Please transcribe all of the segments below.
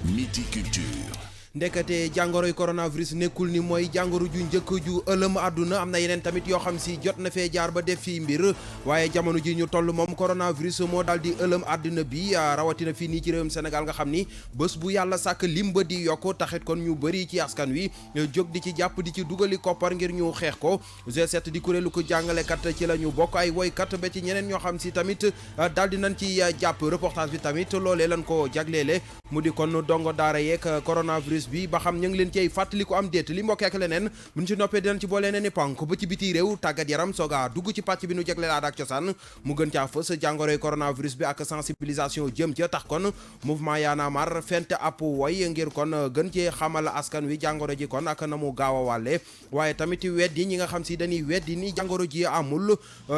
Midi Culture. ndekete jàngoroy coronavirus nekkul ni mooy jàngoro ju njëkk ju ëlëm àdduna am na yeneen tamit yoo xam si jot na fee jaar ba def fii mbir waaye jamono ji ñu toll moom coronavirus moo daal di ëlëm àdduna bi rawatina fii nii ci réewum Sénégal nga xam ni bés bu yàlla sàkk lim ba di yokk taxit kon ñu bëri ci askan wi jóg di ci jàpp di ci dugali koppar ngir ñu xeex ko G7 di kuréelu ko jàngalekat ci la ñu bokk ay woykat ba ci ñeneen ñoo xam si tamit daal di nañ ci jàpp reportage bi tamit loolee lañ ko jagleele mu di kon dongo daara yeeg coronavirus bi ba xam ñu ngi leen cay fàttali ko am déet li mbokk ak leneen buñ ci noppee dinañ ci boole ne ni ponk ba ci biti réew tàggat yaram sooga dugg ci pàcc bi nu jagleel aada ak cosaan mu gën caa fës jàngoroy coronavirus bi ak sensibilisation jëm ca tax kon mouvement Y'en a marre fent ab woy ngir kon gën cee xamal askan wi jàngoro ji kon ak na mu gaaw a wàlle waaye tamit weddi ñi nga xam si dañuy weddi ni jàngoro ji amul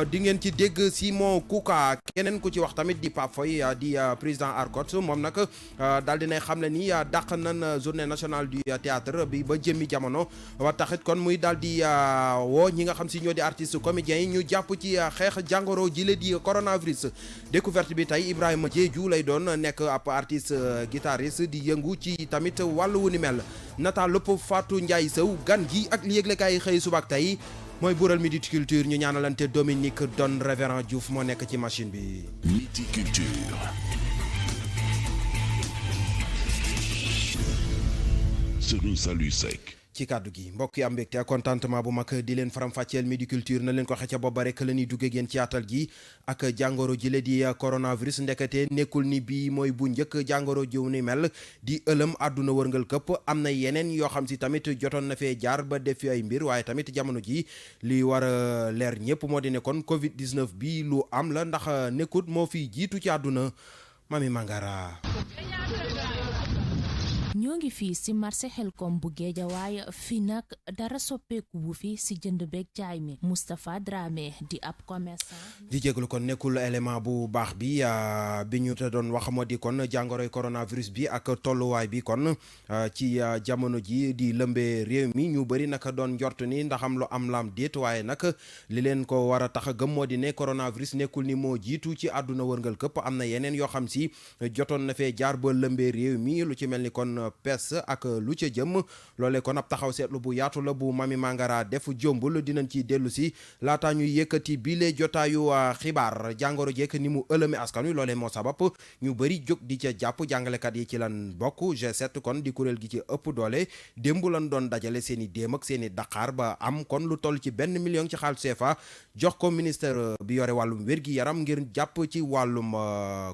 di ngeen ci dégg Simon Kouka keneen ku ci wax tamit di Pape Foy di président ARCOT moom nag daal dinay xam le ni dàq nan journée nationale du théâtre bi ba jëmmi jamono wa taxit kon muy daal di woo ñi nga xam si ñoo di artistes comédiens yi ñu jàpp ci xeex jàngoro ji la di coronavirus découverte bi tey Ibrahima Diédhiou lay doon nekk ab artiste guitariste di yëngu ci tamit wàllu wu ni mel nata lépp Fatou Ndiaye Sow gan gi ak li yëglekaay xëy subaak tey mooy buural Midi Culture ñu ñaanalante Dominique Don Révérend Diouf moo nekk ci machine bi. Midi Culture. Serigne Saliou Seck. ci kàddu gi mbokk yi am mbégte ak contentement bu mag di leen faram-fàcceel Midi Culture na leen ko xecca booba rek la ñuy duggee ngeen ci yaatal gi ak jàngoro ji la di coronavirus ndekete nekkul ni bii mooy bu njëkk jàngoro jiw ni mel di ëlëm àdduna wërngal këpp am na yeneen yoo xam si tamit jotoon na fee jaar ba def fi ay mbir waaye tamit jamono ji li war a leer ñëpp moo di ne kon Covid 19 bi lu am la ndax nekkut moo fi jiitu ci àdduna Mami Mangara. ñoo ngi fii ci marché Xelkom bu Géejawaay fii nag dara soppeeku bu fi ci jënd beeg jaay mi Moustapha Dramé di ab commerçant. di jégalu kon nekkul élément bu baax bi bi ñu te doon wax moo di kon jàngoroy coronavirus bi ak tolluwaay bi kon ci jamono ji di lëmbee réew mi ñu bëri nag doon njort ni ndax am lu am lam déet waaye nag li leen ko war a tax a gëm moo di ne coronavirus nekkul ni moo jiitu ci àdduna wërngal këpp am na yeneen yoo xam si jotoon na fee jaar ba lëmbee réew mi lu ci mel ni kon pes ak lu ca jëm loolee kon ab taxaw seetlu bu yaatu la bu Mami Mangara def jombul dinañ ci dellu si laataa ñuy yëkkati bile jotaayu xibaar jàngoro jekk ni mu ëlëme askan wi loolee moo sabab ñu bëri jóg di ca jàpp jàngalekat yi ci lan bokk G7 kon di kuréel gi ci ëpp doole démb lan doon dajale seen i déem ak seen i daqaar ba am kon lu toll ci 1 million ci xaalis CFA jox ko ministère bi yore wàllum wér-gi-yaram ngir jàpp ci wàllum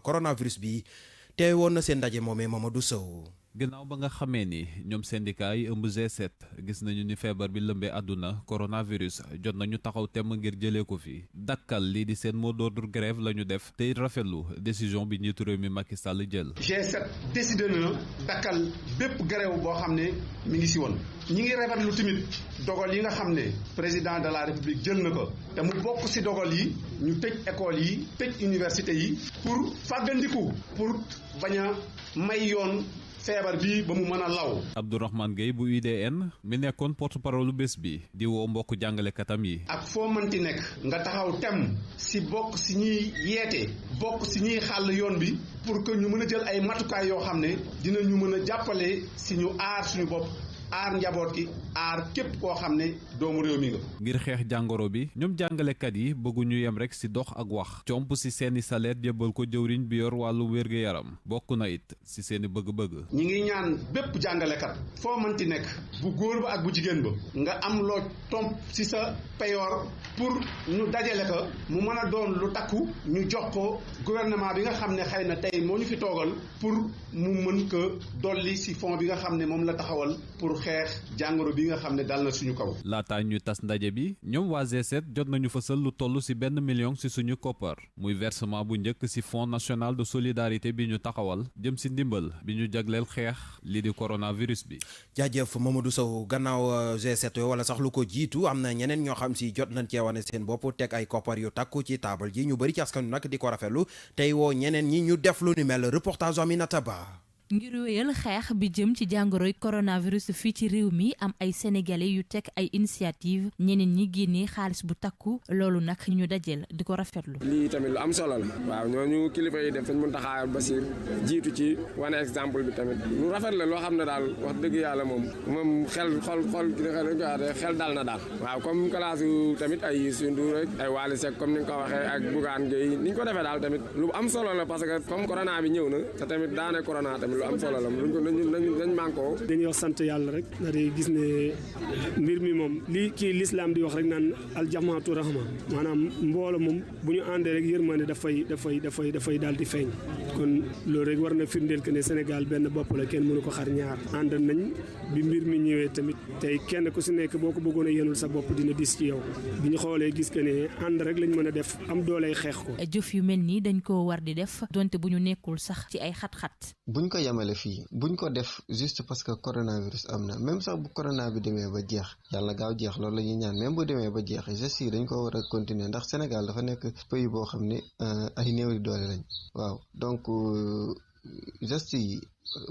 coronavirus bi teewe woon na seen ndaje moomee Mamadou Sow. ginnaaw ba nga xamee ni ñoom syndicat yi ëmb G7 gis nañu ni feebar bi lëmbee àdduna coronavirus jot nañu taxaw temm ngir jëlee ko fi dakkal lii di seen mot d'ordre grève la ñu def te rafetlu décision bi njiitu réew mi Macky Sall jël. G7 décidé na dakkal bépp grève boo xam ne mi ngi si woon ñi ngi rafetlu tamit dogal yi nga xam ne président de la république jël na ko te mu bokk si dogal yi ñu tëj école yi tëj université yi pour fàggandiku pour bañ a may yoon feebar bi ba mu mën a law. Abdourahmane Gueye bu UDN mi nekkoon porte-parole bés bi di woo mbokk jàngalekatam yi. ak foo mënti nekk nga taxaw tem si bokk si ñuy yeete bokk si ñuy xàll yoon bi pour que ñu mën a jël ay matukaay yoo xam ne dinañu mën a jàppale si ñu aar suñu bopp aar njaboot gi aar képp koo xam ne doomu réew mi nga. ngir xeex jàngoro bi ñoom jàngalekat yi bëgguñu yem rek ci dox ak wax comp ci seeni salaire jébbal ko jëwriñ bi yor wàllu wér-gu-yaram bokk na it ci seeni bëgg-bëgg. ñi ngi ñaan bépp jàngalekat foo mënti nekk bu góor ba ak bu jigéen ba nga am loo tomp ci sa payoor pour ñu dajale ko mu mën a doon lu takku ñu jox ko gouvernement bi nga xam ne xëy na tey moo ñu fi toogal pour mu mën ko dolli ci fond bi nga xam ne moom la taxawal pour xeex jàngoro bi nga xam ne dal na suñu kaw. laataa ñu tas ndaje bi ñoom waa G7 jot nañu fësal lu toll ci 1 million ci suñu koppar muy versement bu njëkk ci fonds national de solidarité bi ñu taxawal jëm ci ndimbal bi ñu jagleel xeex lii di coronavirus bi. jaajëf Mamadou Sow gannaaw G7 wala sax lu ko jiitu am na ñeneen ñoo xam ci jot nañ cee wane seen bopp teg ay koppar yu takku ci taabal ji ñu bëri ci askan wi nag di ko rafetlu tey woo ñeneen ñi ñu def lu ni mel reportage Aminata Ba. ngir wéyal xeex bi jëm ci jàngoroy coronavirus fii ci réew mi am ay sénégalais yu teg ay initiative ñeneen ñi génnee xaalis bu takku loolu nag ñu dajeel di ko rafetlu. lii tamit lu am solo la waaw ñooñu kilifa yi def Sëñ Muntaxa Basiir jiitu ci wane exemple bi tamit lu rafet la loo xam ne daal wax dëgg yàlla moom xel dal na daal waaw comme classe tamit ay Youssou Ndour rek ay Wally Seck comme ni nga ko waxee ak Bougane Gueye ni ñu ko defee daal tamit lu am solo la parce que comme corona bi ñëw na te tamit daane corona tamit lu am solo la dañ mànkoo dañuy wax sant yàlla rek na di gis ne mbir mi moom lii kii l'islam di wax rek naan aljamaatu rahma maanaam mbooloo moom bu ñu àndee rek yërmande dafay daal di feeñ kon loolu rek war na firndeel que ne Sénégal benn bopp la kenn mënu ko xar ñaar ànd nañ bi mbir mi ñëwee tamit tey kenn ku si nekk boo ko bëggoon a yenul sa bopp dina dis ci yow bi ñu xoolee gis que ne ànd rek lañ mën a def am dooley xeex ko. jëf yu mel nii dañ ko war di def donte bu ñu nekkul sax ci ay xat-xat. buñ ko yemale fii buñ ko def juste parce que coronavirus am na même sax bu corona bi demee ba jeex yàlla gaaw jeex loolu la ñuy ñaan même bu demee ba jeex gestes yi dañ ko war a continuer ndax Sénégal dafa nekk pays boo xam ne ay néew di doole lañ waaw donc gestes yi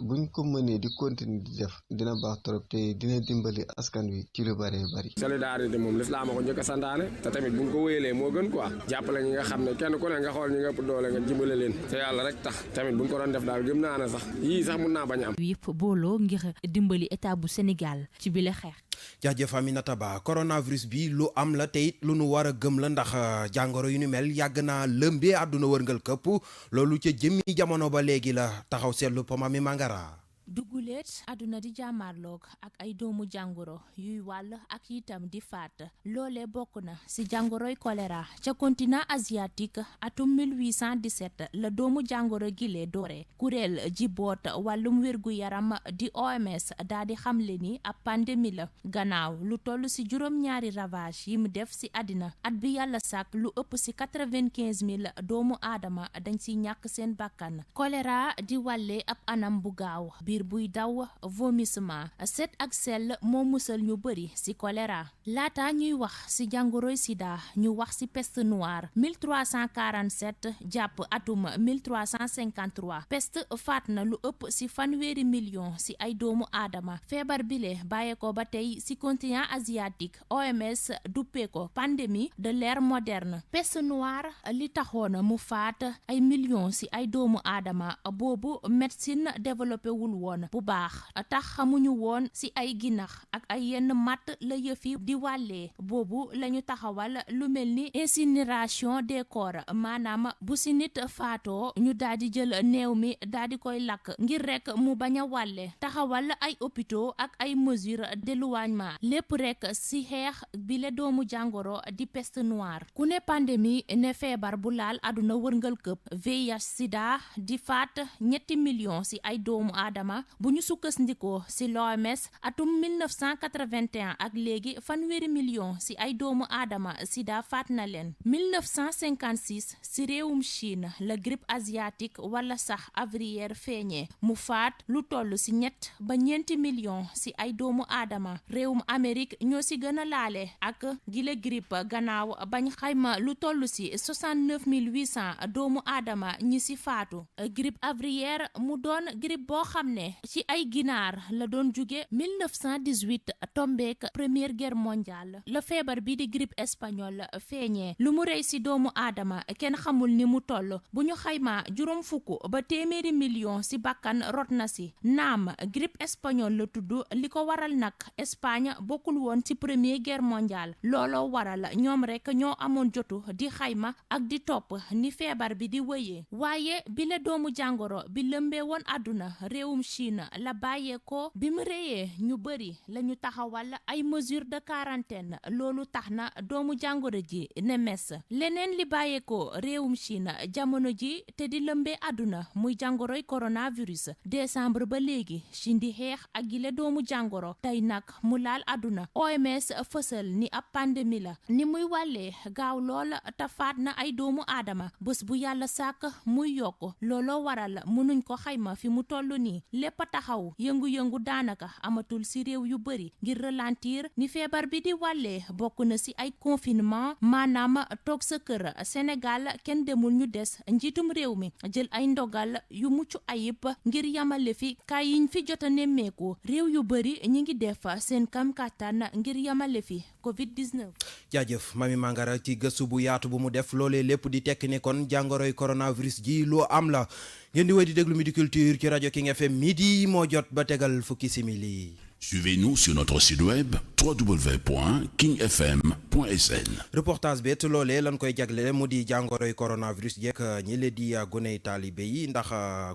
buñ ko mënee di continuer di def dina baax trop te dina dimbali askan wi ci lu bëree bëri. solidarité moom lislaam a ko njëkk a santaane te tamit buñ ko wéyalee moo gën quoi jàppale ñi nga xam ne kenn ku ne nga xool ñi nga ëpp doole nga dimbale leen te yàlla rek tax tamit buñ ko doon def daal gëm naa ne sax yii sax mun naa bañ a am. yëpp booloo ngir dimbali état bu Sénégal ci bile xeex. jaajëf Aminata Ba coronavirus bi lu am la te it lu nu war a gëm la ndax jàngoro yu ni mel yàgg naa lëmbee àdduna wërngal këpp loolu ca jëmmi jamono ba léegi la taxaw seetlu Pomami Mangara. duguleet àdduna di jàmmaarloog ak ay doomu jàngoro yuy wàll ak itam di faat loolee bokk na ci jàngoroy choléra ca continent asiatique atum 1817 la doomu jàngoro gile doore kuréel ji boot wàllum wérgu yaram di OMS daa di xamle ni ab pandémie la gannaaw lu toll ci juróom-ñaari ravage yi mu def ci àddina at bi yàlla sàkk lu ëpp ci 95 000 doomu aadama dañ ci ñàkk seen bakkan choléra di wàlle ab anam bu gaaw buy daw vomissement set ak sell moo musal ñu bëri ci choléra laata ñuy wax ci jàngoroy sida ñu wax ci peste noire 1347 jàpp atum 1353 peste faat na lu ëpp ci 1 million ci ay doomu aadama feebar bile bàyyee ko ba tey ci continent asiatique OMS duppee ko pandémie de l'ère moderne peste noire li taxoon mu faat ay millions ci ay doomu aadama boobu médecine développé wul woon bu baax tax xamuñu woon ci ay ginax ak ay yenn matt la yëfi di wàllee boobu lañu taxawal lu mel ni incinération des corps maanaam bu ci nit faatoo ñu daal di jël néew mi daal di koy lakk ngir rekk mu bañ a wàlle taxawal ay hôpitaux ak ay mesures d'éloignement lépp rekk ci xeex bi la doomu jàngoro di peste noire ku ne pandémie ne feebar bu laal àdduna wërngal këpp VIH sida di faat 3 millions ci ay doomu aadama bu ñu sukkandikoo ci l'OMS atum 1981 ak léegi 1 million ci ay doomu aadama sida faat na leen 1956 ci réewum Chine la grippe asiatique wala sax aviaire feeñee mu faat lu toll ci 3 ba 4 millions ci ay doomu aadama réewum Amérique ñoo ci gën a laale ak gile grippe gannaaw bañ xayma lu toll ci 69 800 doomu aadama ñi ci faatu grippe aviaire mu doon grippe boo xam ne ci ay ginaar la doon jóge 1918 tombeek première guerre mondiale la feebar bi di grippe espagnole feeñee lu mu rey ci doomu aadama kenn xamul ni mu toll bu ñu xaymaa 40 ba téeméeri million ci bakkan rot na ci naam grippe espagnole la tudd li ko waral nag Espagne bokkul woon ci première guerre mondiale looloo waral ñoom rekk ñoo amoon jotu di xayma ak di topp ni feebar bi di wëyee waaye bi la doomu jàngoro bi lëmbee woon àdduna réewum Chine la bàyyeekoo bi mu réyee ñu bëri la ñu taxawal ay mesures de quarantaine loolu tax na doomu jàngoro ji ne mes leneen li bàyyeekoo réewum Chine jamono ji te di lëmbee àdduna muy jàngoroy coronavirus décembre ba léegi Chine di xeex ak gile doomu jàngoro tey nag mu laal àdduna OMS fësal ni ab pandémie la ni muy wàllee gaaw lool te faat na ay doomu aadama bés bu yàlla sàkk muy yokk looloo waral mënuñ ko xayma fi mu toll nii lépp taxaw yëngu-yëngu daanaka amatul ci réew yu bari ngir ralentir ni feebar bi di wàllee bokk na ci ay confinement maanaam toog sa kër Sénégal kenn demul ñu des njiitum réew mi jël ay ndogal yu mucc ayib ngir yamale fi kaay yiñ fi jot a nemmeeku réew yu bari ñi ngi def seen kam kàttan ngir yamale fi Covid-19. jaajëf Mami Mangara ci gëstu bu yaatu bu mu def loolee lépp di tekki ne kon jàngoroy coronavirus ji loo am la ngeen di wéy di déglu Midi Culture ci rajo King FM midi moo jot ba tegal fukki simili. Suivez-nous sur notre site web www.kingfm.sn. reportage bi loolee lan koy jagle mu di jàngoroy coronavirus jekk ñi le di goney taalibe yi ndax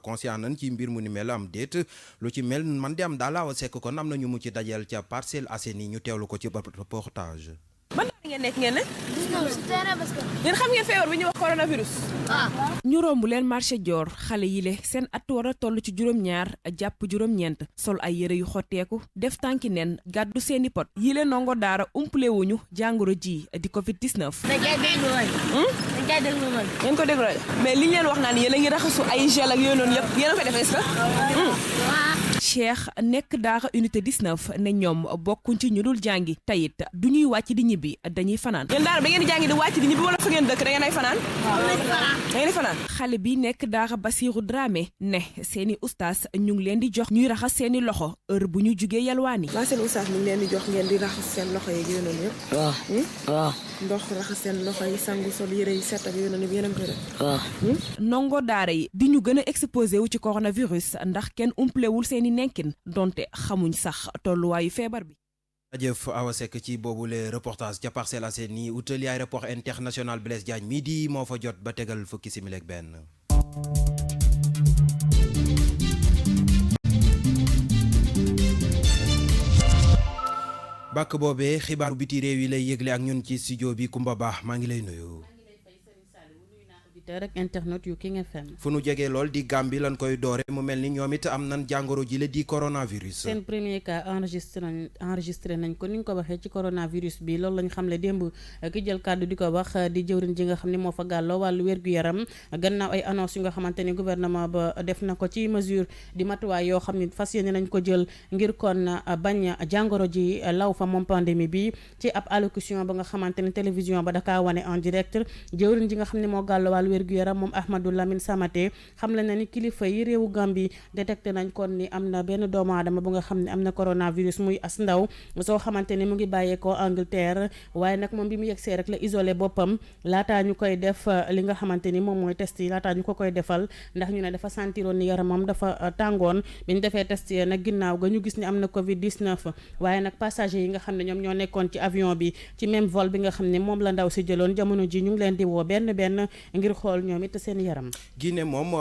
conscient nañ ci mbir mu ni mel am déet lu ci mel man di am daal Awa Seck kon am na ñu mu ci dajal ca Parcelles Assainies ñu teewlu ko ci reportage. ban ngeen nekk ngeen ne. yéen xam ngeen feebar bi ñuy wax coronavirus. ñu romb leen marché Dior xale yi le seen at war a toll ci juróom-ñaar jàpp juróom-ñeent sol ay yëre yu xotteeku def tànki nen gàddu seeni pot yi leen ndongo daara umpale wuñu jàngoro ji di Covid-19. ngeen ko déglu mais li ñu leen wax naan yéen a ngi raxasu ay gel ak yooyu noonu yëpp yéen a ko def est-ce que. Cheikh nekk daara unité 19 ne ñoom bokkuñ ci ñu dul jàngi tayit du ñuy wàcc di ñibbi dañuy fanaan. yéen daara ba ngeen di jàngi di wàcc di ñibbi wala fa ngeen dëkk da ngeen ay fanaan. da ngeen di fanaan. xale bi nekk daara Basirou Dramé ne seeni ustaas ñu ngi leen di jox ñuy raxas seeni loxo heure bu ñu jugee yalwaani. waa seen ustaas ñu ngi leen di jox ngeen di raxas seen loxo yi yooyu noonu yëpp. waaw. ndox raxas seen loxo yi sangu sol yére yi set ak yooyu noonu yéen a ngi koy def. waaw. ndongo daara yi di ñu gën a exposé wu ci coronavirus ndax kenn umplewul seeni nekkin donte xamuñ sax tolluwaayu feebar bi. jëf Awa Seck ci boobule reportage ca Parcelles Assainies utali aéroport international Blaise Diagne midi moo fa jot ba tegal fukki simili ak benn. bàkk boobee xibaaru biti réew yi lay yëgle ak ñun ci studio bi Kumba Ba maa ngi lay nuyu. rek internet yu King FM. fu nu jegee lool di Gambie lan koy doore mu mel ni ñoom it am nan jàngoro ji la di coronavirus. seen premier cas enregistré nañ ko ni ñu ko waxee ci coronavirus bi loolu lañ xamle démb ki jël kàddu di ko wax di jëwriñ ji nga xam ne moo fa gàlloo wàllu wér-gu-yaram gannaaw ay annonce yu nga xamante ni gouvernement ba def na ko ci mesure di matuwaay yoo xam ne fas yéene nañ ko jël ngir kon bañ jàngoro ji law fa moom pandémie bi ci ab allocution ba nga xamante ni télévision ba dakaa wane en direct jëwriñ ji nga xam ne moo gàlloo wàllu wér-gu-yaram moom Ahmadou Lamine Samaté xam le na ni kilifa yi réewu Gambie détecté nañ kon ni am na benn doomu aadama bu nga xam ne am na coronavirus muy as ndaw soo xamante ni mu ngi bàyyeekoo Angleterre waaye nag moom bi mu yegsee rek la isolé boppam laataa ñu koy def li nga xamante ni moom mooy test yi laataa ñu ko koy defal ndax ñu ne dafa sentiroon ni yaramam dafa tàngoon bi ñu defee test yi nag ginnaaw ga ñu gis ni am na Covid-19 waaye nag passager yi nga xam ne ñoom ñoo nekkoon ci avion bi ci même vol bi nga xam ne moom la ndaw si jëloon jamono ji ñu ngi leen di woo benn ngir xool ñoom it seen yaram. Guinée moom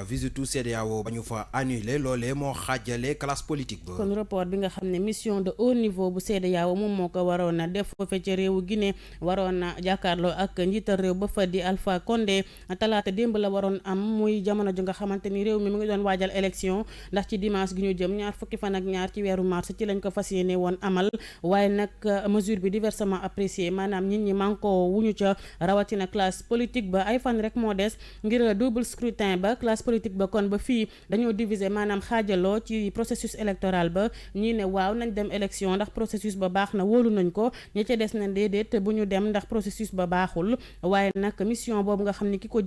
visitu CEDEAO ba ñu fa annulé loolee moo xaajale classe politique ba. kon rapport bi nga xam ne mission de haut niveau bu CEDEAO moom moo ko waroon na def foofee ca réewu Guinée waroon na jàkkaarloo ak njiital réew ba fa di Alpha Condé talaata démb la waroon am muy jamono ju nga xamante ni réew mi mu ngi doon waajal élection ndax ci dimanche gi ñu jëm ñaar fukki fan ak ñaar ci weeru mars ci lañ ko fas yéene woon amal waaye nag mesure bi diversement appréciée maanaam nit ñi manko wuñu ca rawatina classe politique ba ay fan rek moo des ngir double scrutin ba classe politique ba kon ba fii dañoo diviser maanaam xaajaloo ci processus électoral ba ñii ne waaw nañ dem élection ndax processus ba baax na wóolu nañ ko ñi ca des na déedéet bu ñu dem ndax processus ba baaxul waaye nag mission boobu nga xam ne ki ko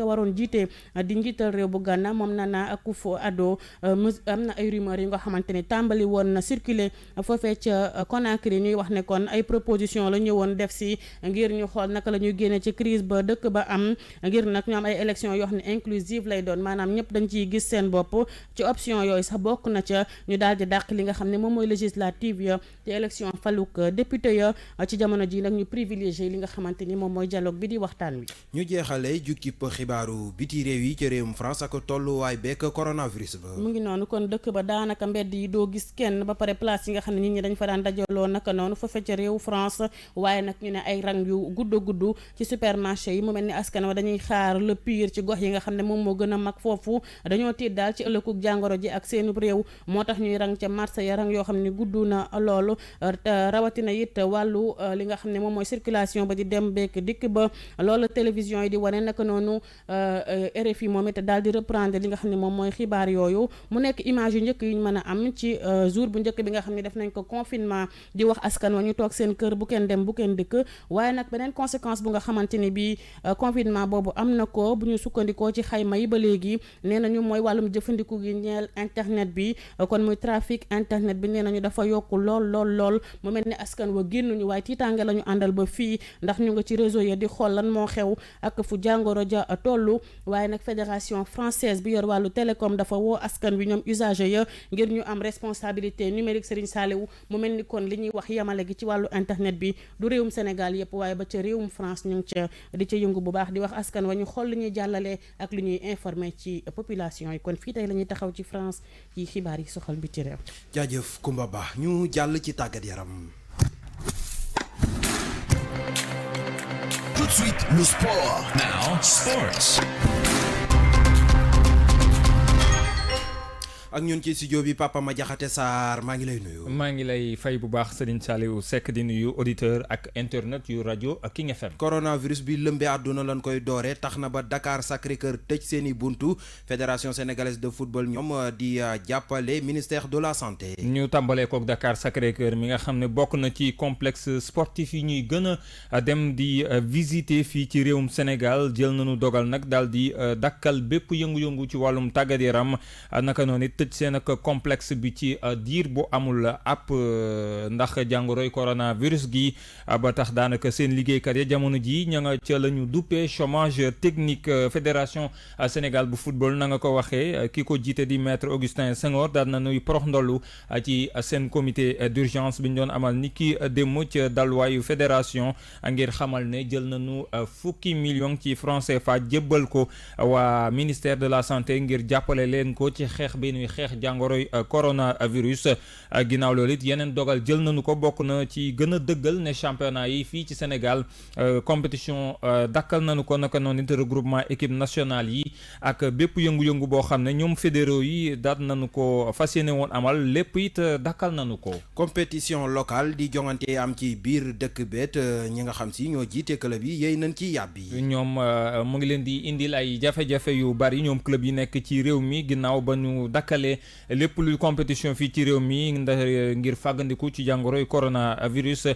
waroon jiite di njiital réew bu Ghana moom Nana Akufo-Addo am na ay rumeurs yu nga xamante ne tàmbali woon na circuler foofee ca Conakry ñuy wax ne kon ay proposition la ñëwoon def si ngir ñu xool naka la ñuy génne ci crise ba dëkk ba am ngir nag ñu am ay élection yoo xam ne inclusive lay doon maanaam ñëpp dañ ciy gis seen bopp ci option yooyu sax bokk na ca ñu daal di dàq li nga xam ne moom mooy législative ya te élection faluk député ya ci jamono ji nag ñu privilégié li nga xamante ni moom mooy dialogue bi di waxtaan wi. ñu jeexale jukkib xibaaru biti réew yi ci réewum France ak tolluwaay beek coronavirus ba. mu ngi noonu kon dëkk ba daanaka mbedd yi doo gis kenn ba pare place yi nga xam ne nit ñi dañ fa daan dajaloo naka noonu fa ca réewu France waaye nag ñu ne ay rang yu gudd ci supermarché yi mu mel ni askan wa dañuy xaar le pire ci gox yi nga xam ne moom moo gën a mag foofu dañoo tiit daal ci ëllëgug jàngoro ji ak seenu réew moo tax ñuy rang ca marché ya rang yoo xam ne gudd na loolu rawatina it wàllu li nga xam ne moom mooy circulation ba di dem beek dikk ba loolu télévision yi di wane naka noonu RFI moom it daal di reprendre li nga xam ne moom mooy xibaar yooyu mu nekk image yu njëkk yu ñu mën a am ci jour bu njëkk bi nga xam ne def nañ ko confinement di wax askan wa ñu toog seen kër bu kenn dem bu kenn dëkk waaye nag beneen conséquence bu nga xamante ni bi confinement boobu am na ko bu ñu sukkandikoo ci xayma yi ba léegi nee nañu mooy wàllum jëfandiku gi ñeel internet bi kon muy trafic internet bi nee nañu dafa yokku lool mu mel ni askan wa génnuñu waaye tiitaange la ñu àndal ba fii ndax ñu nga ci réseau ya di xool lan moo xew ak fu jàngoro ja tollu waaye nag fédération française bi yor wàllu télécom dafa woo askan wi ñoom usager ya ngir ñu am responsabilité numérique Serigne Saliou mu mel ni kon li ñuy wax yamale gi ci wàllu internet bi du réewum Sénégal yëpp waaye ba ca réewum France ñu ngi ca di ca yëngu bu baax di wax askan wa ñu xool li ñuy jàllale ak li ñuy informer ci population yi kon fii tey la ñuy taxaw ci France ci xibaar yi soxal bi ci réew. jaajëf Koumba Ba ñu jàll ci tàggat yaram. Tout de suite, le sport. Now, sports. ak ñun ci studio bi Papa Madiakhate Sarr maa ngi lay nuyu. maa ngi lay fay bu baax Serigne Saliou Seck di nuyu auditeur ak internet yu rajo King FM. coronavirus bi lëmbee àdduna lañ koy doore tax na ba Dakar Sacré-Cœur tëj seeni buntu fédération sénégalaise de football ñoom di jàppale ministère de la santé. ñu tàmbalee kook Dakar Sacré-Cœur mi nga xam ne bokk na ci complexe sportif yi ñuy gën a dem di visiter fii ci réewum Sénégal jël nañu dogal nag daal di dakkal bépp yëngu-yëngu ci wàllum tàggat yaram naka noonu tëj seen ak complexe bi ci diir bu amul ab ndax jàngoroy coronavirus gi ba tax daanaka seen liggéeykat ya jamono ji ña nga ca la ñu duppee chômage technique fédération Sénégal bu football na nga ko waxee ki ko jiite di maître Augustin Senghor daal na nuy porox ndollu ci seen comité d'urgence bi ñu doon amal ni ki démb ca dalwaayu fédération ngir xamal ne jël nañu fukki million ci francs CFA jébbal ko waa ministère de la santé ngir jàppale leen ko ci xeex bi nuy xeex jàngoroy coronavirus ginnaaw loolu it yeneen dogal jël nañu ko bokk na ci gën a dëggal ne championnat yi fii ci Sénégal compétition dakkal nañu ko naka noonu it regroupement équipe nationale yi ak bépp yëngu-yëngu boo xam ne ñoom fédéraux yi daat nañu ko fas yéene woon amal lépp it dakkal nañu ko. compétition locale di jongante am ci biir dëkk beet ñi nga xam si ñoo jiite club yi yéy nañ ci yàbbi. ñoom mu ngi leen di indil ay jafe-jafe yu bari ñoom club yi nekk ci réew mi ginnaaw ba ñu dakkalee lépp luy compétition fii ci réew mi ndax ngir fàggandiku ci jàngoroy coronavirus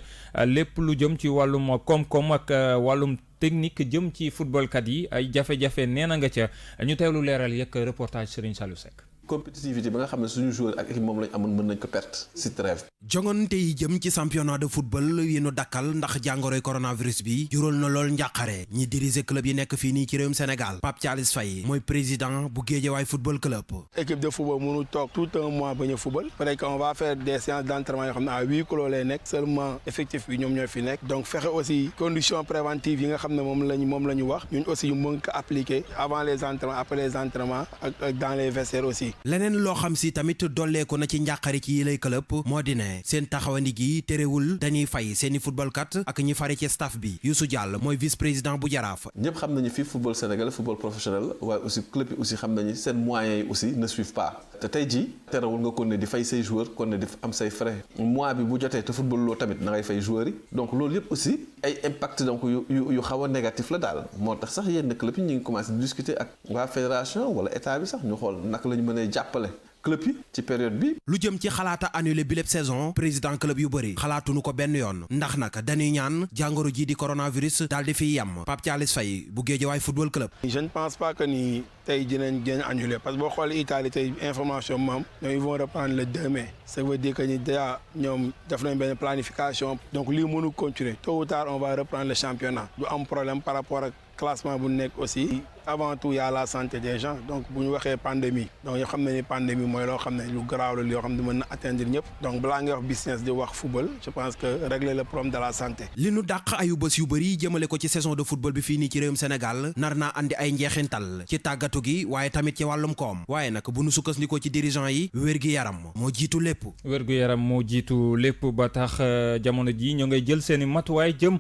lépp lu jëm ci wàllum koom-koom ak wàllum technique jëm ci footballkat yi ay jafe-jafe nee na nga ca ñu teewlu leeral yekk reportage Serigne Saliou Seck. compétitivité ba nga xam ne suñu joueur ak équipe moom lañ amoon mën nañ ko perte si trêve. jongante yi jëm ci championnat de football yi nu dakkal ndax jàngoroy coronavirus bi jural na lool njàqare ñi diriger club yi nekk fii nii ci réewum Sénégal Pape Thialis Faye mooy président bu Guédiawaye football club. équipe de football mënu toog tout un mois bañ a football peut-être qu'on va faire des séances d'entraînement yoo xam ne à huis clos lay nekk seulement effectif bi ñoom ñoo fi nekk donc fexe aussi conditions préventives yi nga xam ne moom la ñu wax ñun aussi ñu mën ko appliquer avant les entraînements après les entraînements ak dans les vestiaires aussi. leneen loo xam si tamit dolleeku na ci njàqare ci yi lay club moo di ne seen taxawandi gi terewul dañuy fay seeni footballkat ak ñi fari ci staff bi Youssou Diall mooy vice président bu Jaraaf. ñëpp xam nañu fii football sénégalais football professionnel waaye aussi club yi aussi xam nañu seen moyens yi aussi ne suivent pas te tey jii terewul nga kon ne di fay say joueurs kon ne di am say frais mois bi bu jotee te football loo tamit na ngay fay joueurs yi donc loolu yëpp aussi ay impact donc yu xaw a négatif la daal moo tax sax yenn club yi ñu ngi commencé discuter ak waa fédération wala état bi sax ñu xool naka la ñu mënee jàppale club yi ci période bi. lu jëm ci xalaata annulé bi lépp saison président club yu bëri xalaatuñu ko benn yoon ndax nag dañuy ñaan jàngoro ji di coronavirus daal di fiy yem Pape Thialis Faye bu Guédiawaye football club. je ne pense pas que ni tey dinañ annulé parce que boo xoolee Italie tey information moom ils vont reprendre le 2 mai ça veut dire que ni déjà ñoom def nañ benn planification donc lii mënu continuer tôt ou tard on va reprendre le championnat du am problème par rapport ak classement bu nekk aussi avant tout y a la santé des gens donc bu ñu waxee pandémie donc yoo xam ne ni pandémie mooy loo xam ne lu garaaw la yoo xam ne mën na atteindre ñëpp donc balaa ngay wax business di wax football je pense que régler le problème de la santé. li nu dàq ayu bés yu bëri jëmale ko ci saison de football bi fii nii ci réewum Sénégal nar naa andi ay njeexintal ci tàggatu gi waaye tamit ci wàllum koom waaye nag bu nu sukkandikoo ci dirigeant yi wér-gi-yaram moo jiitu lépp. wér-gu-yaram moo jiitu lépp ba tax jamono ji ñoo ngay jël seeni matuwaay jëm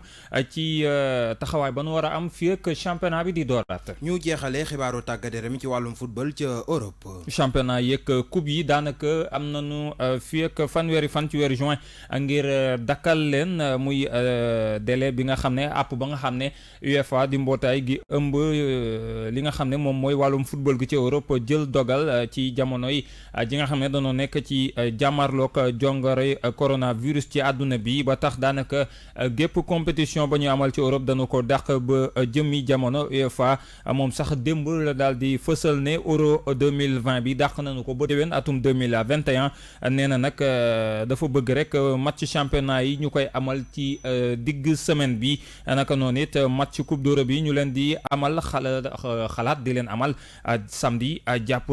ci taxawaay ba nu war a am fii ak championnat bi di dooraat. ñu jeexalee xibaaru tàggat yaram ci wàllum football ca Europe. championnat yeeg coupe yi daanaka am nañu fii ak fanweeri fan ci weeru juin ngir dakkal leen muy délai bi nga xam ne àpp ba nga xam ne UEFA di mbootaay gi ëmb li nga xam ne moom mooy wàllum football gi ci Europe jël dogal ci jamono yi ji nga xam ne dañoo nekk ci jàmmarloog jongoroy coronavirus ci àdduna bi ba tax daanaka gépp compétition ba ñu amal ci Europe dañu ko dàq ba jëmmi jamono UEFA moom sax démb la daal di fësal ne Euro 2020 bi dàq nañu ko ba déwén atum 2021 nee na nag dafa bëgg rek match championnat yi ñu koy amal ci digg semaine bi naka noonu it match coupe d'Europe yi ñu leen di amal xalaat di leen amal samedi jàpp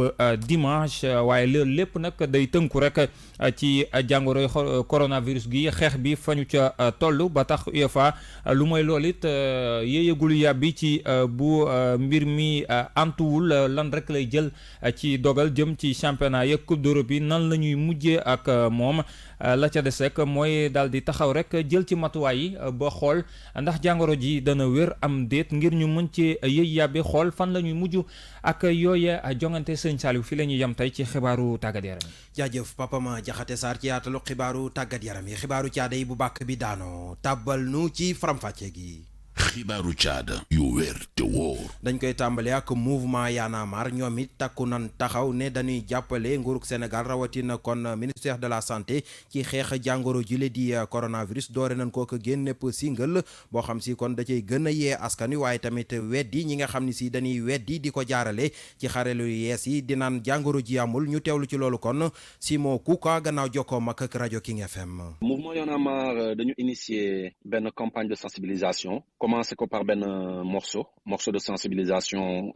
dimanche waaye loolu lépp nag day tënku rek ci jàngoroy coronavirus gi xeex bi fa ñu ca toll ba tax UEFA lu mooy loolu it yéeyagul yàbbi ci bu mbir mi antuwul lan rek lay jël ci dogal jëm ci championnat yeeg coupe d'Europe yi nan la ñuy mujjee ak moom la ca des rek mooy daal di taxaw rek jël ci matuwaay yi ba xool ndax jàngoro ji dana wér am déet ngir ñu mën ci yëy yàbbi xool fan la ñuy mujj ak yooye jongante sëñ Saliou fi la ñuy yem tey ci xibaaru tàggat yaram yi. jaajëf Papa Ma Jaxate Sarr ci yaatalu xibaaru tàggat yaram yi xibaaru caada yi bu bàkk bi daanoo tàbbal nu ci faram-fàcce gi. xibaaru caada yu wér te wóor. dañ koy tàmbale ak mouvement Y'en a marre ñoom it takku nan taxaw ne dañuy jàppale nguurug Sénégal rawatina kon ministère de la santé ci xeex jàngoro jile di coronavirus doore nañ koo ko génnepp single boo xam si kon da cay gën a yee askan wi waaye tamit weddi ñi nga xam ne si dañuy weddi di ko jaarale ci xarelu yees yi di naan jàngoro ji amul ñu teewlu ci loolu kon Simon Kouka gannaaw jokkoom ak rajo King FM. mouvement Y'en a marre dañu initier benn campagne de sensibilisation. Commencer par un morceau de sensibilisation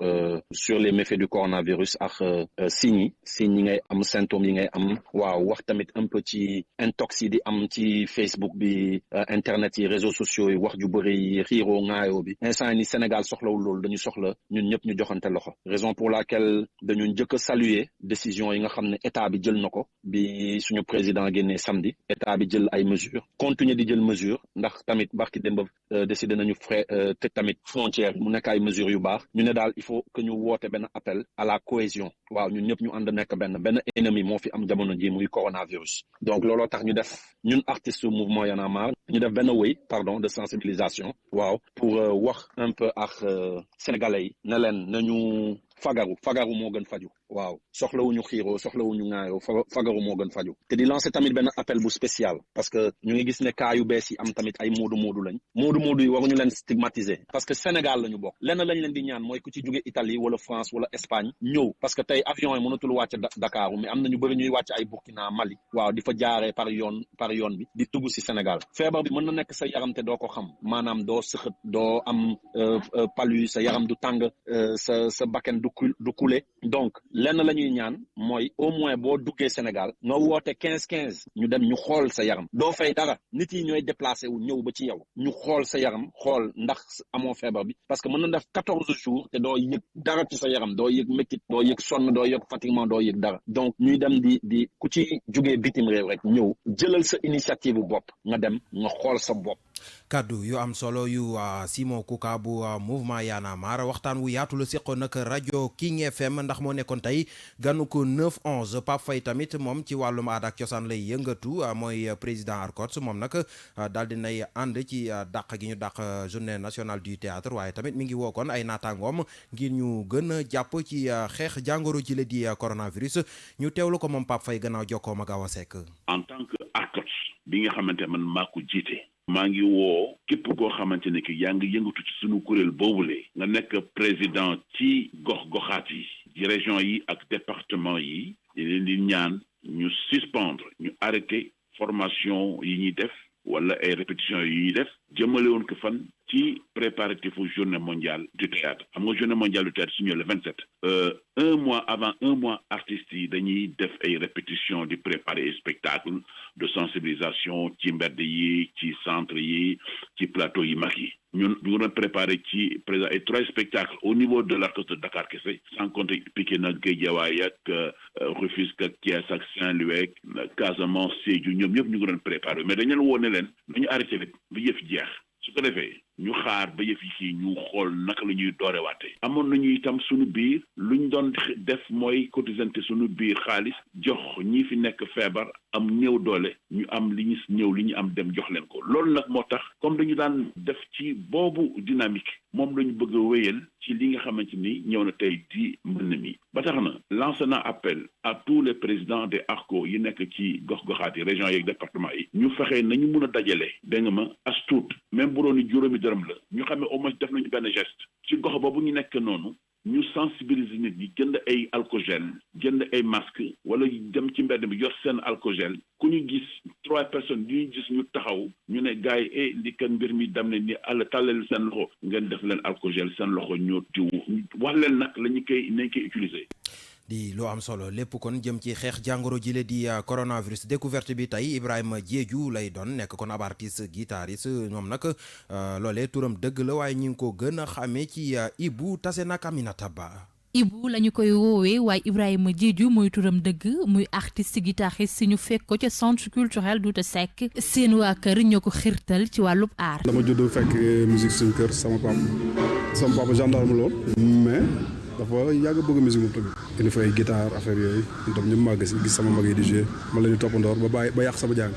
sur les méfaits du coronavirus ak signes yi ngay am symptômes yi ngay am waaw wax tamit un peu ci intox yi di am ci Facebook bi internet yi réseaux sociaux yi wax ju bëri yi xiiroo ŋaayoo bi instant ni Sénégal soxlawul loolu dañu soxla ñun ñëpp ñu joxante loxo raison pour laquelle dañu njëkk a saluer décision yi nga xam ne état bi jël na ko bi suñu président génnee samedi état bi jël ay mesures continuer di jël mesures ndax tamit barki démb décider nañu te tamit frontière mu nekk ay mesures yu baax ñu ne daal il faut que ñu woote benn appel à la cohésion waaw ñun ñëpp ñu ànd nekk benn ennemi moo fi am jamono ji muy coronavirus donc looloo tax ñu def ñun artistes mouvement Y'en a marre ñu def benn wéy de sensibilisation waaw pour wax un peu ak sénégalais yi ne leen nañu fagaru moo gën faju waaw soxlawuñu xiiroo soxlawuñu ŋaayoo fagaru moo gën faju te di lancer tamit benn appel bu spécial parce que ñu ngi gis ne cas yu bees yi am tamit ay moodu lañ moodu yi waruñu leen stigmatiser parce que Sénégal la ñu bokk lenn lañ leen di ñaan mooy ku ci jóge Italie wala France wala Espagne ñëw parce que tey avion yi mënatul wàcc Dakar mais am na ñu bëri ñuy wàcc ay Burkina Mali waaw di fa jaaree par yoon bi di dugg ci Sénégal feebar bi mën na nekk sa yaram te doo ko xam maanaam doo sëxët doo am palu sa yaram du tàng sa bakken du couler donc lenn la ñuy ñaan mooy au moins boo duggee Sénégal nga woote 15 ñu dem ñu xool sa yaram doo fay dara nit yi ñooy déplacé wu ñëw ba ci yow ñu xool sa yaram xool ndax amoo feebar bi parce que mën na def 14 jours te doo yëg dara ci sa yaram doo yëg métit doo yëg sonn doo yëg fatiguement doo yëg dara donc ñuy dem di ku ci jógee bitim réew rek ñëw jëlal sa initiative bu bopp nga dem nga xool sa bopp. kaddu yu am solo yu Simon Kouka bu mouvement Y'en a marre waxtaan wu yaatu la seqoon nag rajo King FM ndax moo nekkoon tey ganu ko 9-11 Pape Faye tamit moom ci wàllum aada ak cosaan lay yëngatu mooy président ARCOT moom nag daal di nay ànd ci dàq gi ñu dàq journée nationale du théâtre waaye tamit mi ngi wookoon ay naataangoom ngir ñu gën a jàpp ci xeex jàngoro ji la di coronavirus ñu teewlu ko moom Pape Faye gannaaw jokkoo ma gaaw a sekk. en tant que ARCOT bi nga xamante man maa ko jiite. maa ngi woo képp koo xamante ne ki yaa ngi yëngatu ci sunu kuréel boobule nga nekk président ci gox-goxaat yi ci région yi ak département yi di leen di ñaan ñu suspendre ñu arrêté formation yi ñuy def wala ay répétition yi ñuy def jëmale woon ko fan ci préparatifu journée mondiale du théâtre xam nga journée mondiale du théâtre su ñëwee le 27 un mois artistes yi dañuy def ay répétitions di préparer ay spectacle de sensibilisation ci mbedd yi ci centre yi ci plateau yi mag yi ñun ñu doon préparé ci présent ay 3 spectacles au niveau de l'Arc de Dakar kese sans compter Pikine ak Guédiawaye ak Rufisque ak Thiès ak Saint-Louis ak Casamance Sédhiou ñoom ñëpp ñu ngi doon préparé mais dañu leen woone leen nañu arrêté lépp ba yëf jeex su ko defee ñu xaar ba yëf yi fii ñu xool naka la ñuy doorewaate amoon nañu itam suñu biir luñ doon def mooy cotisante suñu biir xaalis jox ñi fi nekk feebar am néew doole ñu am li ñu am dem jox leen ko loolu nag moo tax comme dañu daan def ci boobu dynamique moom lañu bëgg a wéyal ci li nga xamante ni ñëw na tey di mbënn mi ba tax na lancé na appel à tous les présidents des ARCO yi nekk ci gox-goxaat yi régions yeeg département yi ñu fexe nañu mun a dajale dégg nga ma as tuut même bu doon juróomi dërëm la ñu xam ne au moins def nañu benn geste ci gox boobu ñu nekk noonu ñu sensibiliser nit ñi jënd ay alcogel jënd ay masque wala dem ci mbedd bi yor seen alcogel ku ñu gis 3 personnes yu ñu gis ñu taxaw ñu ne gars yi li kan mbir mi dem ne ni àll tàllal seen loxo ngeen def leen alcogel seen loxo ñoo diw wax leen nag la ñu koy nañ koy utiliser. di lu am solo lépp kon jëm ci xeex jàngoro jile di coronavirus découverte bi tey Ibrahima Diédhiou lay doon nekk kon ab artiste guitariste moom nag loolee turam dëgg la waaye ñu ngi ko gën a xamee ci Ibou tase nag Aminata Ba. Ibou lañu koy woowee waaye Ibrahima Diédhiou mooy turam dëgg muy artiste guitariste si ñu fekk ko ca centre culturel Douta Seck seen waa kër ñoo ko xirtal ci wàllub aar. dama judd fekk musique suñu kër sama papa gendarme lool mais dafa yàgg bëgg musique moom tamit il faut ay guitare affaire yooyu tam ñu màgg si gis sama mag yi di jouer ma la ñu toppandoor ba yàq sama jàng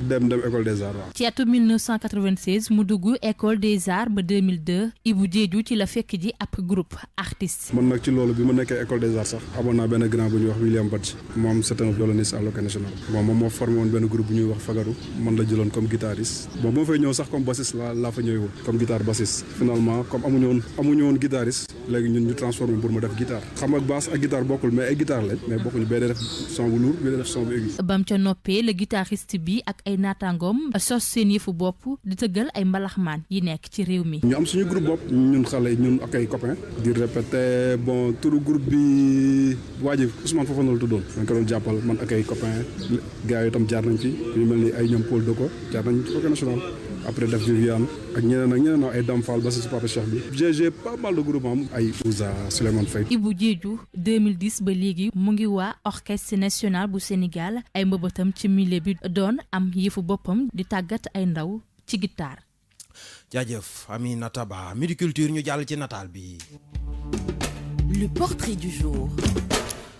dem école des arts waaw. ci atum 1996 mu dugg école des arts ba 2002 Ibou Diédhiou ci la fekk ji ab groupe artiste. man nag ci loolu bi ma nekkee école des arts sax amoon naa benn grand bu ñuy wax William Badji moom c'est un violoniste à l'Orchestre national moom moo formé woon benn groupe bu ñuy wax Fagaru man la jëloon comme guitariste bon ba ma fay ñëw sax comme bassiste laa fa ñëwee woon comme guitare bassiste finalement comme amuñu woon guitariste léegi ñun ñu transformé pour ma def guitare xam nga basse ak guitare bokkul mais ay guitare lañ mais bokkuñu benn def son bu lourd benn def son bu aigu. bam ca noppee le guitariste bi ak ay naataangoom sos seen yëfu bopp di tëggal ay mbalaxmaan yi nekk ci réew mi. ñu am suñu groupe bopp ñun xale ñun ak ay copains di répéter bon turu groupe bi waa ji Ousmane Fofana la tuddoon dañ ko doon jàppal man ak ay copains gars yi itam jaar nañ fi ñu mel ni ay ñoom Paul Doko jaar nañ ci Orchestre national après def Viviane ak ñeneen ay Dame Fall ba si Papa Cheikh bi j'ai pas mal de groupes am ay Ouza Souleymane Faye. Ibou Diédhiou 2010 ba léegi mu ngi waa Orchestre national bu Sénégal ay mbëbëtam ci milieu bi doon am yëfu boppam di tàggat ay ndaw ci guitare. jaajëf Aminata Ba Midi Culture ñu jàll ci nataal bi. Le portrait du jour.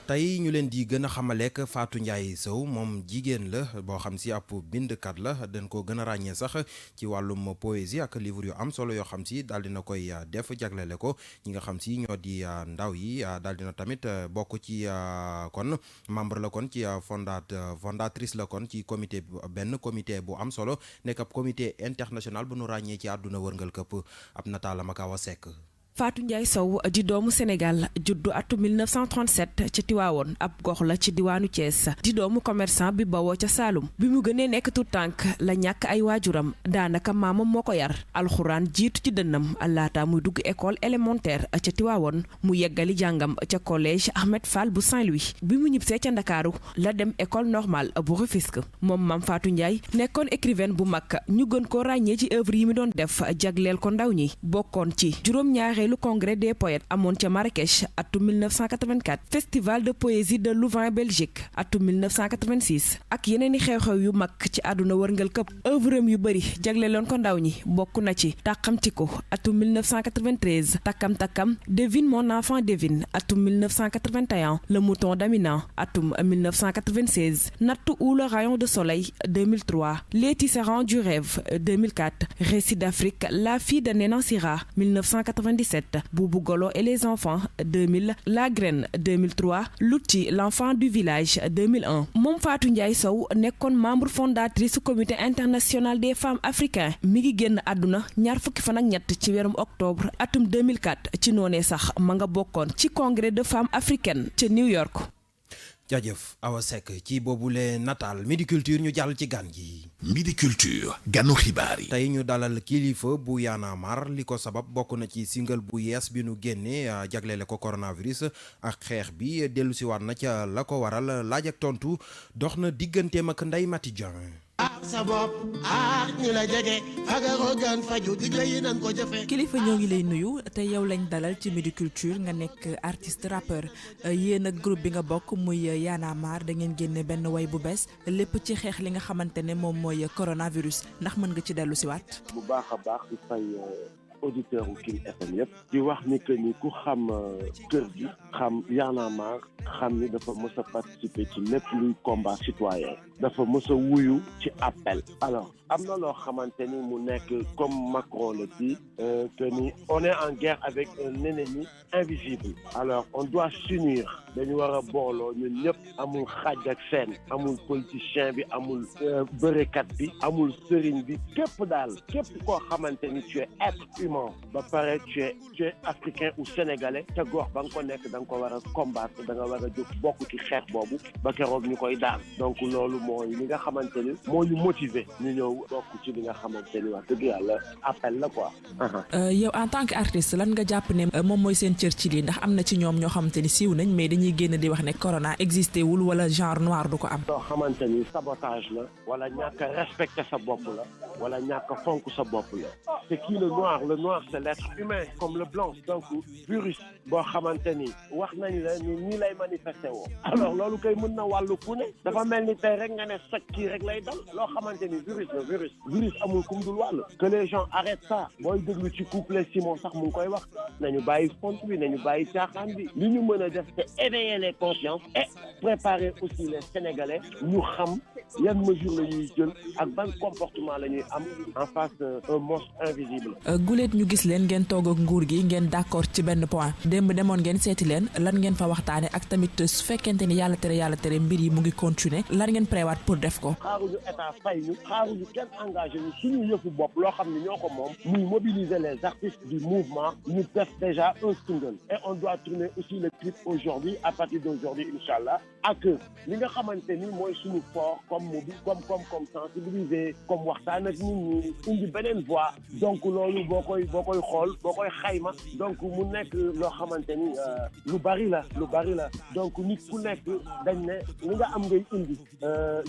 tey ñu leen di gën a xamaleek Fatou Ndiaye Sow moom jigéen la boo xam si ab bindkat la dañ ko gën a ràññee sax ci wàllum poésie ak livre yu am solo yoo xam si daal dina koy def jaglele ko ñi nga xam si ñoo di ndaw yi daal dina tamit bokk ci kon membre la kon ci fondatrice la kon ci comité bu am solo nekk ab comité international bu nu ràññee ci àdduna wërngal këpp ab nataalam ak Awa Seck. Fatou Ndiaye Sow di doomu Sénégal juddu atum 1937 ci Tiwaawoon ab gox la ci diwaanu Thiès di doomu commerçant bi bawoo ca Saalum bi mu gënee nekk tout tànk la ñàkk ay waajuram daanaka maamam moo ko yar alxuraan jiitu ci dënnam laata muy dugg école élémentaire ca Tiwaawoon mu yeggali jàngam ca collège Ahmed Fall bu Saint-Louis bi mu ñibbisee ca Ndakaaru la dem école normale bu Rufisque moom maam Fatou Ndiaye nekkoon écrivaine bu mag ñu gën ko ràññee ci œuvre yi mu doon def jagleel ko ndaw ñi bokkoon ci juróom-ñaareelu congrès des poètes amoon ca Marrakech atum 1984 festival de poésie de Louvain Belgique atum 1986 ak yeneen i xew-xew yu mag ci àdduna wërngal këpp œuvre yu bëri jagleeloon ko ndaw ñi bokk na ci tàqamtiko atum 1993 takkam devine mon enfant devine atum 1981 le mouton d'Amina atum 1996 nattu ou le rayon de soleil 2003 les tisserands du rêve 2004 récit d'Afrique la fille de Nénan Sira 1997 Boubou Golo et les enfants 2000 La Graine 2003 Louti l'enfant du village 2001 moom Fatou Ndiaye Sow nekkoon membre fondatrice comité international des femmes africains mi ngi génn àdduna ñaar fukki fan ak ñett ci weerum octobre atum 2004 ci noonee sax ma nga bokkoon ci congrès de femmes africaines ca New York. jaajëf Awa Seck ci boobule nataal Midi Culture ñu jàll ci gan gi. Midi Culture ganu xibaar yi. tey ñu dalal kilifa bu Y'en a marre li ko sabab bokk na ci single bu yees bi nu génnee jagleele ko coronavirus ak xeex bi dellu si waat na ca la ko waral laaj ak tontu dox na digganteem ak Ndeye Mati Dieng. aar sa bopp aar ñi la jege fagaroo gan faju digle yi nan ko jëfe. kilifa ñoo ngi lay nuyu te yow lañ dalal ci Midi Culture nga nekk artiste rappeur yéen ak groupe bi nga bokk muy Y'en a marre da ngeen génne benn way bu bees lépp ci xeex li nga xamante ne moom mooy coronavirus ndax mën nga ci dellu si waat. bu baax a baax di fay auditeur u King FM yëpp di wax ni que ni ku xam kër gi xam Y'en a marre xam ni dafa mës a participer ci lépp luy combat citoyen dafa mës a wuyu ci appel alors am na loo xamante ni mu nekk comme Macron le dit que ni on est en guerre avec un ennemi invisible alors on doit s'unir dañu war a booloo ñun ñëpp amul xaaj ak seen amul politicien bi amul bërekat bi amul sëriñ bi képp daal képp koo xamante ni tu es être humain ba pare tu es africain ou sénégalais te gox ba nga ko nekk da nga ko war a combattre da nga war a jóg bokk ci xeex boobu ba keroog ñu koy daan donc loolu mooy li nga xamante ni moo ñu motiver ñu ñëw bokk ci li nga xamante ni wax dëgg yàlla appel la quoi. yow en tant que artiste lan nga jàpp ne moom mooy seen cër ci lii ndax am na ci ñoom ñoo xamante ni siiw nañ mais dañuy génn di wax ne corona existé wul wala genre noir du ko am. loo xamante ni sabotage la wala ñàkk a respecter sa bopp la wala ñàkk a fonk sa bopp la c'est qui le noir c'est l'être humain comme le blanc donc virus boo xamante ni wax nañ la ni nii lay manifesté woo alors loolu koy mën na wàllu ku ne dafa mel ni tey rek nga ne soj kii rek lay dal loo xamante ni virus amul kum dul wàll que les gens arrêtent ça booy déglu ci couple Simon sax mu ngi koy wax nañu bàyyi font bi nañu bàyyi caaxaan bi li ñu mën a def c'est éveiller les consciences et préparer aussi les Sénégalais ñu xam yan mesures la ñuy jël ak ban comportement la ñuy am en face d'un monstre invisible. guleet ñu gis leen ngeen toog ak nguur gi ngeen d'accord ci benn point démb demoon ngeen seeti leen lan ngeen fa waxtaane ak tamit su fekkente ni yàlla tere mbir yi mu ngi continuer lan ngeen préwaat pour def ko. xaaruñu état fay ñu xaaruñu kenn engagé ñu suñu yëfu bopp loo xam ne ñoo ko moom muy mobiliser les artistes du mouvement ñu def déjà un single et on doit tourner aussi le clip aujourd'hui à partir d'aujourd'hui inchallah ak li nga xamante ni mooy suñu fort comme sensibiliser comme waxtaan ak nit ñi indi beneen voix donc loolu boo koy xool boo koy xayma donc mu nekk loo xamante ni lu bari la donc nit ku nekk dañ ne li nga am ngay indi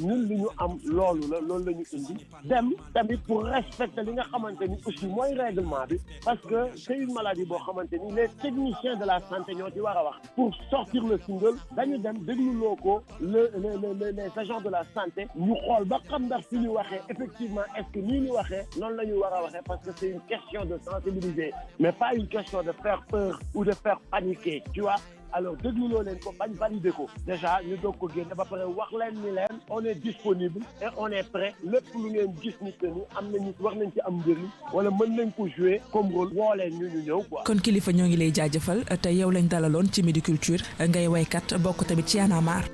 ñun li ñu am loolu la ñu indi dem tamit pour respecter li nga xamante ni aussi mooy règlement bi parce que c'est une maladie boo xamante ni les techniciens de la santé ñoo ci war a wax pour sortir le single dañu dem dégluloo ko les agents de la santé ñu xool ba xam ndax fi ñu waxee effectivement est-ce que nii ñu waxee noonu la ñu war a waxee parce que c'est une question de sensibiliser mais pas une question de faire peur ou de faire paniquer tu vois alors dégluloo leen ko bañ valider ko déjà ñu doog ko génne ba pare wax leen ni leen on est disponible et on est prêt lépp lu ngeen gis ni que ni am nañu wax nañ ci am njëriñ wala mën nañ ko jouer comme rôle woo leen ñu ñëw quoi. kon kilifa ñoo ngi lay jaajëfal te yow lañ dalaloon ci Midi Culture ngay waykat bokk tamit ci Y'en a marre.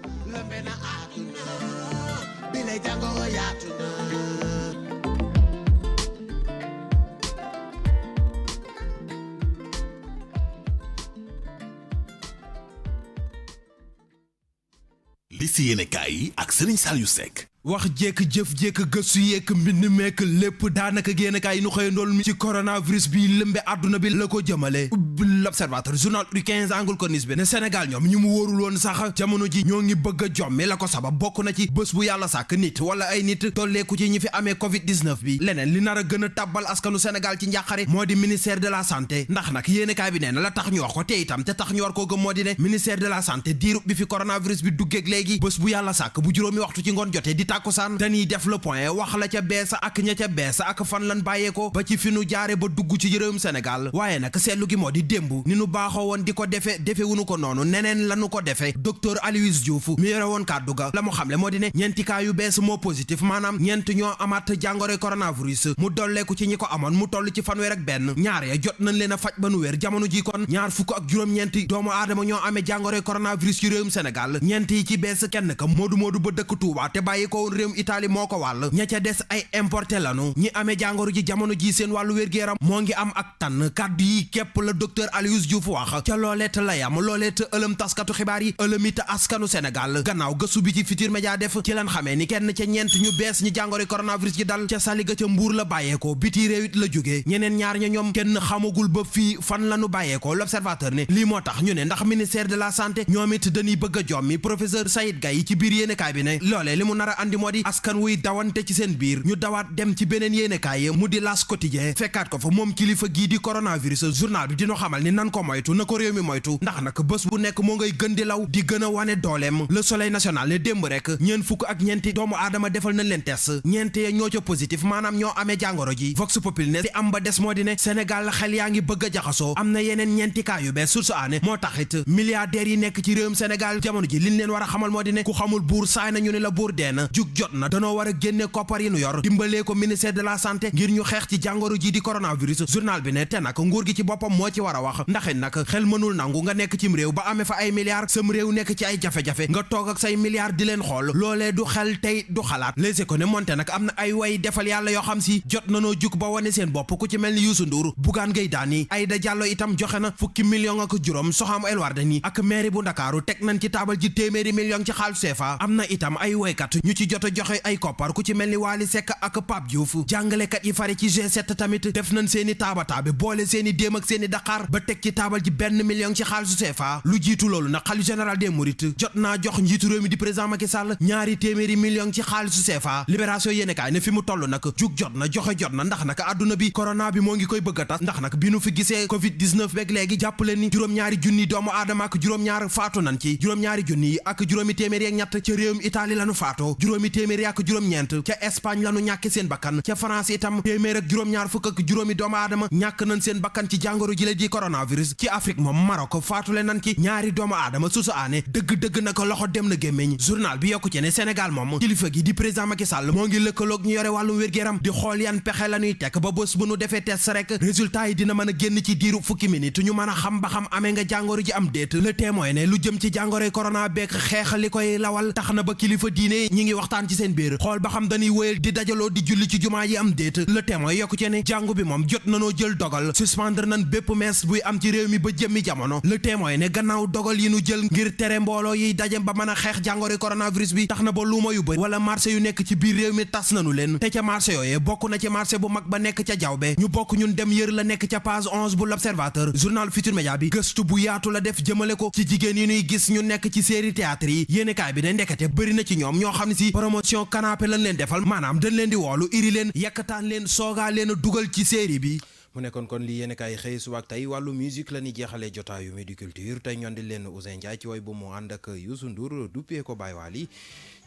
li si yéene kaay yi ak Serigne Saliou Seck. wax jekk jëf jekk gëstu yeek mbind meek lépp daanaka génn kaay nu xëyandool mi ci coronavirus bi lëmbe àdduna bi la ko jëmale l'observateur journal du 15 angle corniche bi ne Sénégal ñoom ñu mu wóorul woon sax jamono ji ñoo ngi bëgg a jommi la ko sabab bokk na ci bés bu yàlla sàkk nit wala ay nit tolleeku ci ñi fi amee covid 19 bi leneen li nar a gën a tàbbal askanu Sénégal ci njàqare moo di ministère de la santé ndax nag yéene kaay bi nee na la tax ñu wax ko te itam te tax ñu war koo gëm moo di ne ministère de la santé diiru bi fi coronavirus bi duggeeg léegi bés bu yàlla sàkk bu juróomi waxtu ci ngoon jotee di tàkkusaan dañuy def le point wax la ca bees ak ña ca bees ak fan lan bàyyeeko ba ci fi nu jaare ba dugg ci réewum Sénégal waaye nag seetlu gi moo di démb ni nu baaxoo woon di ko defe wunu ko noonu neneen lanu ko defe docteur Aloyse Diouf mi yore woon kàddu ga la mu xamle moo di ne ñeenti cas yu bees moo positif maanaam ñeent ñoo amaat jàngoro coronavirus mu dolleeku ci ñi ko amoon mu toll ci fanweer ak benn ñaar ya jot nañ leen a faj ba nu wér jamono ji kon ñaar fukk ak juróom-ñeenti doomu aadama ñoo amee jàngoro coronavirus ci réewum Sénégal ñeent yi ci bees kenn ka moodu ba dëkk Touba te bàyyi ko woon réewum Italie moo ko wàll ña ca des ay importé lanu ñi amee jàngoro ji jamono ji seen wàllu wér-gu-yaram moo ngi am ak tànn kàddu yi képp la docteur Aloyse Diouf wax ca looleet la yam looleet ëlëm taskatu xibaar yi ëlëmit askanu Sénégal gannaaw gëstu bi ci Futurs Médias def ci lan xamee ni kenn ca ñeent ñu bees ñi jàngoro coronavirus ji dal ca Saliga ca Mbuur la bàyyeekoo biti réew it la jógee ñeneen ñaar ña ñoom kenn xamagul ba fii fan lañu bàyyeekoo l'observateur ne lii moo tax ñu ne ndax ministère de la santé ñoom it dañuy bëgg a jommi professeur Sayid Gaye ci biir yéenekaay bi ne loolee li mu nar a andi moo di askan wuy dawante ci seen biir ñu dawaat dem ci beneen yéenekaay mu di L'As Quotidien fekkaat ko fa moom kilifa gii di coronavirus journal bi dina xamal ni nan ko moytu na ko réew mi moytu ndax nag bés bu nekk moo ngay gën di law di gën a wane dooleem Le Soleil national ne démb rek fukk ak ñeenti doomu aadama defal nañ leen test ñeent ya ñoo ca positif maanaam ñoo amee jàngoro ji Vox Populi ne di am ba des moo di ne Sénégal xel yaa ngi bëgg a jaxasoo am na yeneen ñeenti cas yu bees source aane moo taxit milliardaires yi nekk ci réewum Sénégal jamono ji liñ leen war a xamal moo di ne ku xamul buur saay na ñu ne la buur dee na jug jot na danoo war a génne koppar yi nu yor dimbalee ko ministère de la santé ngir ñu xeex ci jàngoro ji di coronavirus journal bi ne te nag nguur gi ci boppam moo ci war a wax ndaxit nag xel mënul nangu nga nekk cim réew ba amee fa ay milliards sam réew nekk ci ay jafe-jafe nga toog ak say milliards di leen xool loolee du xel tey du xalaat Les Échos ne monte nag am na ay way defal yàlla yoo xam si jot nanoo jug ba wane seen bopp ku ci mel ni Youssou Ndour Bougane Gueye Dany Aïda Diallo itam joxe na fukki million ak juróom Soham El Wardini ak mairie bu Ndakaaru teg nañ ci taabal ji téeméeri million ci xaalis CFA am na itam ay woykat ñu ci jot a joxe ay koppar ku ci mel ni Wally Seck ak Pape Diouf jàngalekat yi fari ci G7 tamit def nañ seeni taabataabe boole seeni déem ak seeni Dakar ba teg ci taabal ji benn million ci xaalisu CFA lu jiitu loolu nag xalifa général des mourides jot naa jox njiitu réew mi di président Macky Sall ñaari téeméeri million ci xaalisu CFA libération yéenekaay ne fi mu toll nag jug jot na joxe jot na ndax nag àdduna bi corona bi moo ngi koy bëgg a tas ndax nag bi nu fi gisee covid 19 beeg léegi jàppale ni juróom-ñaari junni doomu aadama ak juróom-ñaar faatu nan ci juróom-ñaari junni ak juróomi téeméeri ak ñett ca réewum Italie lanu faatoo juróomi téeméeri ak juróom-ñeent ca Espagne lanu ñàkk seen bakkan ca France itam téeméer ak juróom-ñaar fukk ak juróomi doomu aadama ñàkk nañ seen bakkan ci jàngoro ji la di coronavirus ci Afrique moom Maroc faatule nan ci ñaari doomu aadama susu aane dëgg-dëgg na ko loxo dem na gémmiñ journal bi yokku ci ne Sénégal moom kilifa gi di président Macky Sall moo ngi lëkkaloog ñu yore wàllum wér-gu-yaram di xool yan pexe la ñuy tekk ba bés bu nu defee test rek résultat yi dina mën a génn ci diiru fukki minute ñu mën a xam ba xam amee nga jàngoro ji am déet Le Témoin ne lu jëm ci jàngoroy corona beek xeex li koy lawal tax na ba kilifa diine ñi ngi waxtaan ci seen biir xool ba xam dañuy wéyal di dajaloo di julli ci jumaa yi am déet Le Témoin yokku ci ne jàngu bi moom jot nanoo jël dogal suspendre nan bépp mees buy am ci réew mi ba jëmmi jamono Le Témoin ne gannaaw dogal yi nu jël ngir tere mbooloo yiy daje ba mën a xeex jàngoroy coronavirus bi tax na ba luuma yu bëri wala marché yu nekk ci biir réew mi tas nanu leen te ca marché yooyee bokk na ci marché bu mag ba nekk ca Diaobé ñu bokk ñun dem yër la nekk ca page 11 bu l'Observateur journal Futurs Médias bi gëstu bu yaatu la def jëmale ko ci jigéen yi ñuy gis ñu nekk ci série théâtre yi yéenekaay bi ne ndekete bëri na ci ñoom ñoo xam ne si promotion canapé lañ leen defal maanaam dañ leen di woolu iri leen yekkataan leen soogaa leen a dugal ci série bi mu nekkoon kon li yéen kaay xëy suba ak tey wàllu musique la ñuy jeexalee jotaayu Midi Culture tey ñoon di leen Ouzin Ndiaye ci woy bu mu ànd ak Youssou Ndour duppee ko Baye Wally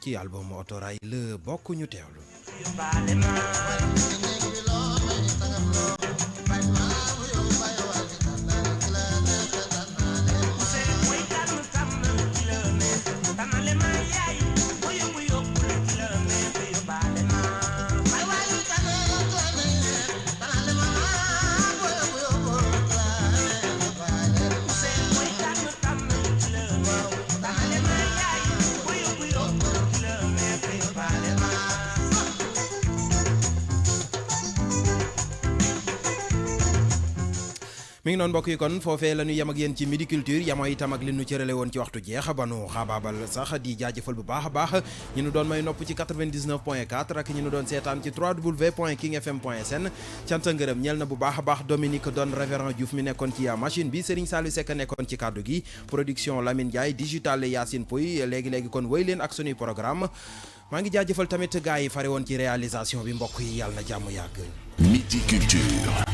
ci album Autorail la bokk ñu teewlu. mi ngi noonu mbokk yi kon foofee la ñu yem ak yéen ci Midi Culture yamoo itam ak li ñu cërale woon ci waxtu jeex ba nu xaabaabal sax di jaajëfal bu baax a baax ñi ñu doon may nopp ci 99.4 ak ñi ñu doon seetaan ci www.kingfm.sn cant ngërëm ñeel na bu baax a baax Dominique Don Révérend Diouf mi nekkoon ci machine bi Serigne Saliou Seck nekkoon ci kàddu gi production Lamine Ndiaye digital Yacine Pouy léegi-léegi kon wéy leen ak sunuy programme maa ngi jaajëfal tamit gars yi fare woon ci réalisation bi mbokk yi yàlla na jàmm yàgg. Midi Culture